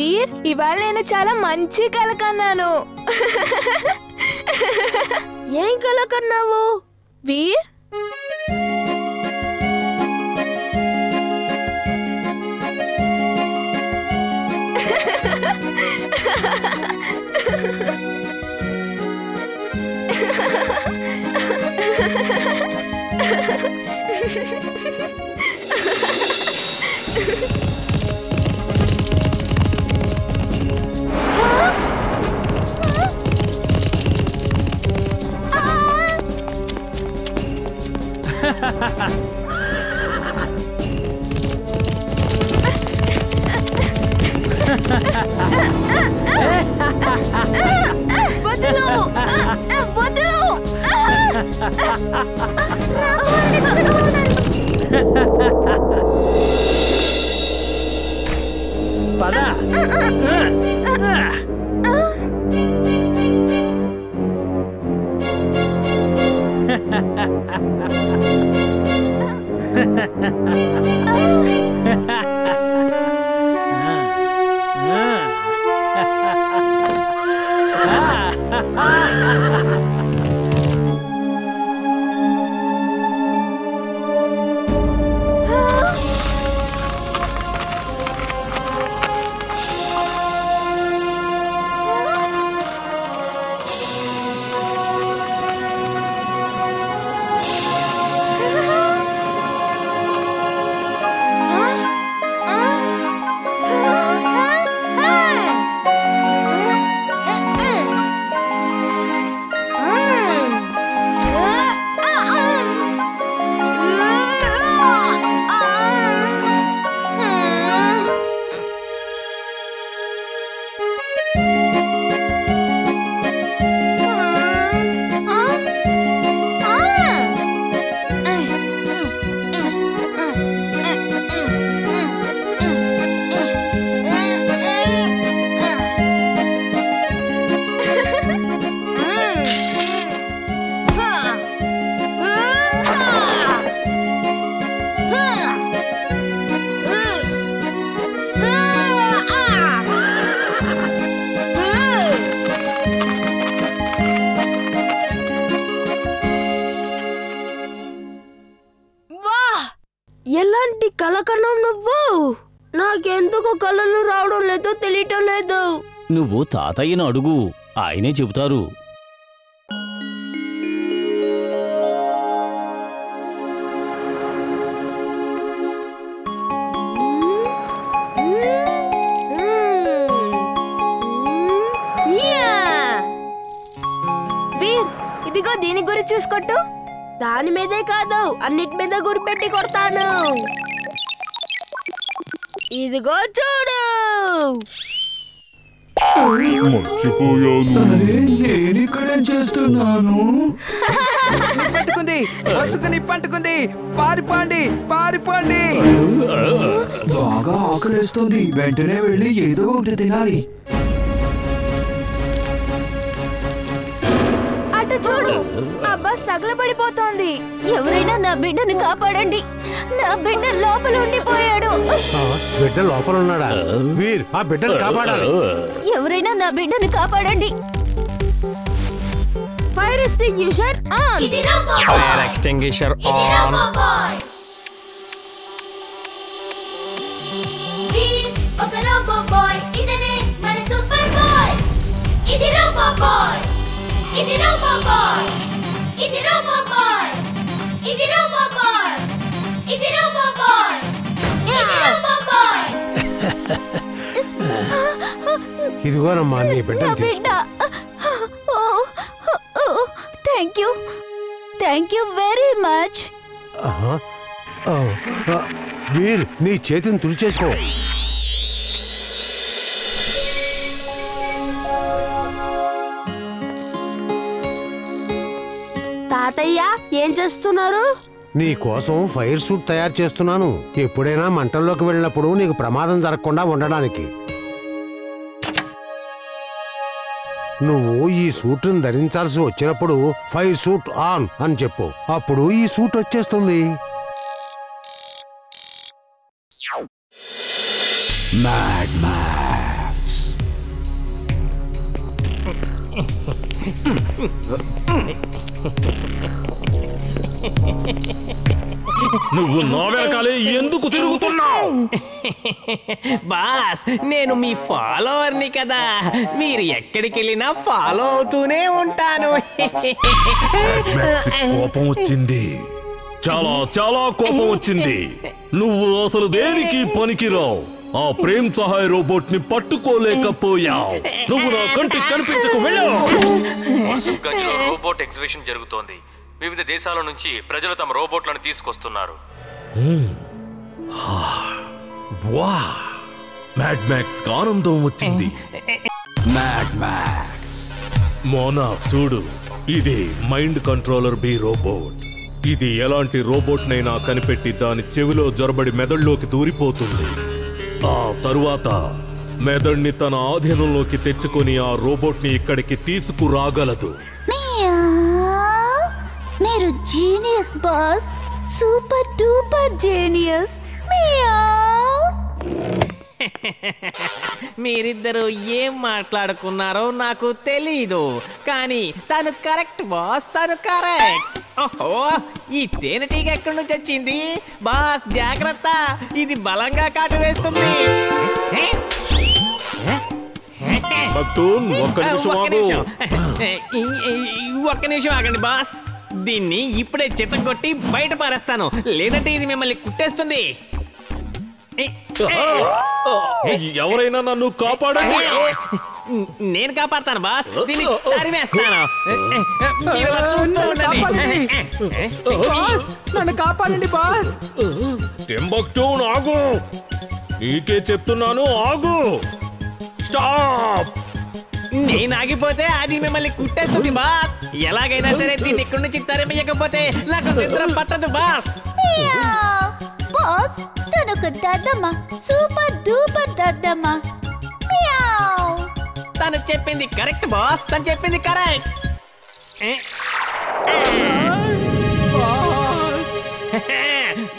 వీర్, ఇవాళ నేను చాలా మంచి కల కన్నాను. ఏం కల కన్నావు వీర్? పద. ఎలాంటి కల కన్నావు నువ్వు? నాకెందుకు కలలు రావడం లేదో తెలియటం లేదు. నువ్వు తాతయ్యను అడుగు, ఆయనే చెబుతారు. వీర్, ఇదిగో దీని గురించి చూసుకొట్టు. దాని మీదే కాదు, అన్నిటి మీద గురిపెట్టి కొడతాను. ఇదిగో చూడు. నేనిక్కడేం చేస్తున్నాను? పట్టుకుంది, వసుకుని పట్టుకుంది. పారిపోండి, పారిపోండి. బాగా ఆకలిస్తుంది, వెంటనే వెళ్ళి ఏదో ఒకటి తినాలి. అటు చూడు, ఆ బస్ తగలబడిపోతోంది. ఎవరైనా నా బిడ్డను కాపాడండి, నా బిడ్డ లోపల ఉండిపోయాడు. బిడ్డ లోపల ఉన్నాడా? వీర్, ఆ బిడ్డను కాపాడాలి. ఎవరైనా నా బిడ్డను కాపాడండి. Fire extinguisher on. Fire extinguisher on. Veer ఒక రోబో బాయ్, ఇతనే మన సూపర్ బాయ్. ఇది రోబో బాయ్, ఇది రోబో బాయ్, ఇది రోబో బాయ్, ఇది రోబో బాయ్, ఇది రోబో బాయ్, ఇది రోబో బాయ్. ఇదిగోనమ్మా నీ బిడ్డను తీసుకో. Thank you very much. Veer, నీ చేతిని తుడిచేసుకో. తాతయ్య ఏం చేస్తున్నారు? నీ కోసం ఫైర్ సూట్ తయారు చేస్తున్నాను. ఎప్పుడైనా మంటల్లోకి వెళ్ళినప్పుడు నీకు ప్రమాదం జరగకుండా ఉండడానికి. నువ్వు ఈ సూట్ను ధరించాల్సి వచ్చినప్పుడు ఫైర్ సూట్ ఆన్ అని చెప్పు. అప్పుడు ఈ సూట్ వచ్చేస్తుంది. Mad max. నువ్వు నా వెనకాలే ఎందుకు తిరుగుతున్నావు? బాస్, నేను మీ ఫాలోవర్ని కదా, మీరు ఎక్కడికి వెళ్ళినా ఫాలో అవుతూనే ఉంటాను. కోపం వచ్చింది, చాలా చాలా కోపం వచ్చింది. నువ్వు అసలు దేనికి పనికిరావు. ఆ ప్రేమ్ సహాయ్ రోబోట్ ని పట్టుకోలేకపోయావు. నువ్వు నా కంటికి కనిపించకు వెళ్ళు. గంజ్లో రోబోట్ ఎగ్జిబిషన్ జరుగుతోంది. వివిధ దేశాల నుంచి ప్రజలు తమ రోబోట్లను తీసుకొస్తున్నారు. మ్యాడ్ మ్యాక్స్ కి ఆనందం వచ్చింది. మ్యాడ్ మ్యాక్స్ మోనా చూడు, ఇదే మైండ్ కంట్రోలర్ బి రోబోట్. ఇది ఎలాంటి రోబోట్ నైనా కనిపెట్టి దాని చెవిలో జొరబడి మెదడులోకి దూరిపోతుంది. ఆ తరువాత మెదడుని తన ఆధీనంలోకి తెచ్చుకొని ఆ రోబోట్ ని ఇక్కడికి తీసుకురాగలదు. మీరు genius boss, super duper genius. మీరిద్దరు ఏం మాట్లాడుకున్నారో నాకు తెలీదు, కానీ తను కరెక్ట్ బాస్, తను కరెక్ట్. ఓహో, ఈ తేనెటీగ ఎక్కడి నుంచి వచ్చింది బాస్? జాగ్రత్త, ఇది బలంగా కాటు వేస్తుంది. ఒక్క నిమిషం ఆగండి బాస్, దీన్ని ఇప్పుడే చితగొట్టి బయట పారేస్తాను, లేదంటే ఇది మిమ్మల్ని కుట్టేస్తుంది. ఎవరైనా నన్ను కాపాడండి. నేను కాపాడతాను బాస్, దీన్ని తరిమేస్తాను. నన్ను కాపాడండి బాస్. టింబక్టూన్ ఆగు, నీకే చెప్తున్నాను ఆగు. స్టాప్. నేను ఆగిపోతే అది మిమ్మల్ని కుట్టేస్తుంది బాస్. ఎలాగైనా సరే దీన్ని ఇక్కడి నుంచి తరిమేయకపోతే నాకు నిద్ర పట్టదు బాస్. బాస్, తనొక దద్దమ్మ, సూపర్ డూపర్ దద్దమ్మ. తను చెప్పింది కరెక్ట్ బాస్, తను చెప్పింది కరెక్ట్.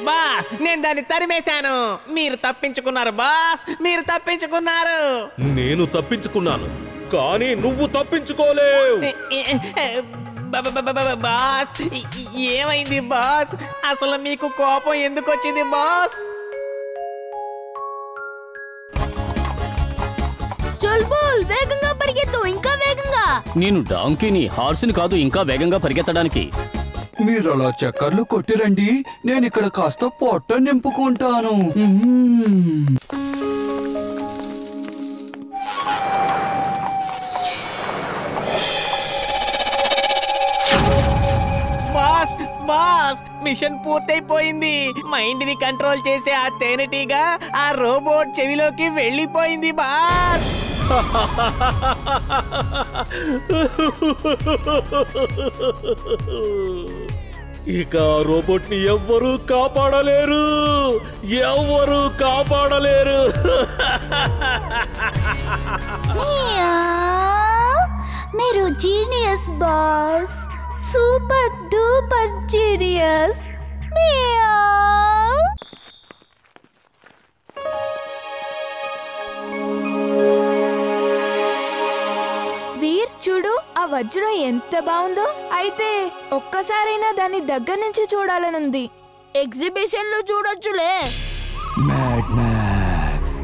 బాస్, నేను దాన్ని తరిమేశాను. మీరు తప్పించుకున్నారు బాస్, మీరు తప్పించుకున్నారు. నేను తప్పించుకున్నాను, కానీ నువ్వు తప్పించుకోలేవు. బాస్, ఏమైంది బాస్? అసలు మీకు కోపం ఎందుకు వచ్చింది బాస్? చల్బోల్, వేగంగా పరిగెత్తు, ఇంకా వేగంగా. నేను డాంకీని, హార్స్ని కాదు, ఇంకా వేగంగా పరిగెత్తడానికి. మీరు అలా చక్కర్లు కొట్టిరండి, నేను ఇక్కడ కాస్త పొట్ట నింపుకుంటాను. బాస్ బాస్, మిషన్ పూర్తయిపోయింది. మైండ్ ని కంట్రోల్ చేసే ఆ తేనెటీగ ఆ రోబోట్ చెవిలోకి వెళ్ళిపోయింది బాస్. ఇక రోబోట్ ని ఎవ్వరూ కాపాడలేరు, ఎవ్వరూ కాపాడలేరు. మీరు genius boss, super duper genius. Veer చూడు, ఆ వజ్రం ఎంత బాగుందో. అయితే ఒక్కసారైనా దాన్ని దగ్గర నుంచి చూడాలనుంది. ఎగ్జిబిషన్ లో చూడొచ్చులే. Mad max.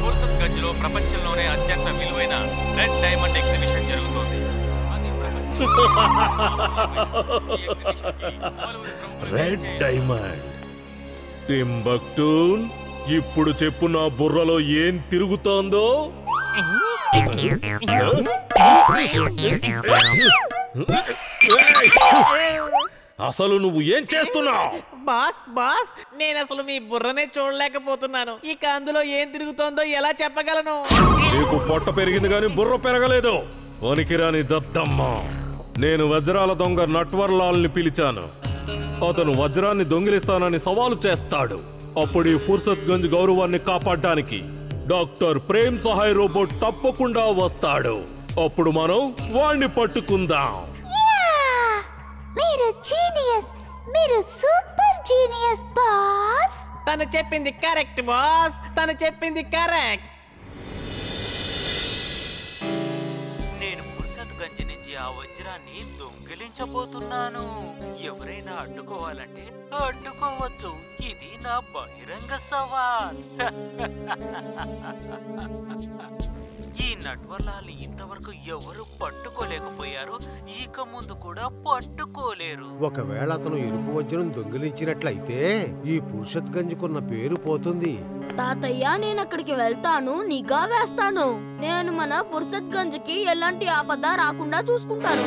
ఫుర్సత్ గంజ్లో ప్రపంచంలోనే అత్యంత విలువైన రెడ్ డైమండ్ ఎగ్జిబిషన్ జరుగుతోంది. Red diamond. టింబక్టూన్, ఇప్పుడు చెప్పు, నా బుర్రలో ఏం తిరుగుతోందో? అసలు నువ్వు ఏం చేస్తున్నావు? బాస్ బాస్, నేను అసలు మీ బుర్రనే చూడలేకపోతున్నాను. ఇక అందులో ఏం తిరుగుతోందో ఎలా చెప్పగలను? నీకు పొట్ట పెరిగింది కానీ బుర్ర పెరగలేదు. వనికిరాని దద్దమ్మ. నేను వజ్రాల దొంగ నట్వర్లాల్ ని పిలిచాను. అతను వజ్రాన్ని దొంగిలిస్తానని సవాలు చేస్తాడు. అప్పుడు ఈ ఫుర్సత్ గంజ్ గౌరవాన్ని కాపాడడానికి డాక్టర్ ప్రేమ్ సహాయ్ రోబోట్ తప్పకుండా వస్తాడు. అప్పుడు మనం వాణ్ణి పట్టుకుందాం. మీరు జీనియస్, మీరు సూపర్ జీనియస్ బాస్. తను చెప్పింది కరెక్ట్ బాస్, తను చెప్పింది కరెక్ట్. ఆ వజ్రాన్ని దొంగిలించబోతున్నాను. ఎవరైనా అడ్డుకోవాలంటే అడ్డుకోవచ్చు. ఇది నా బహిరంగ సవాల్. ఈ నట్వర్లాల్ని ఇంతవరకు ఎవరు పట్టుకోలేకపోయారు, ఇక ముందు కూడా పట్టుకోలేరు. ఒకవేళ అతను ఎరుపు వజ్రం దొంగిలించినట్లయితే ఈ పురుషత్ గంజ్కున్న పేరు పోతుంది. తాతయ్య, నేను అక్కడికి వెళ్తాను, నిఘా వేస్తాను. నేను మన ఫుర్సత్ గంజ్కి ఎలాంటి ఆపద రాకుండా చూసుకుంటాను.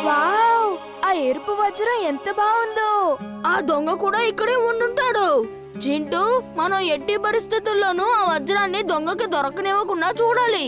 వావ్! ఆ ఎరుపు వజ్రం ఎంత బాగుందో. ఆ దొంగ కూడా ఇక్కడే ఉండుంటాడు. చింటూ, మనం ఎట్టి పరిస్థితుల్లోనూ ఆ వజ్రాన్ని దొంగకి దొరకనివ్వకుండా చూడాలి.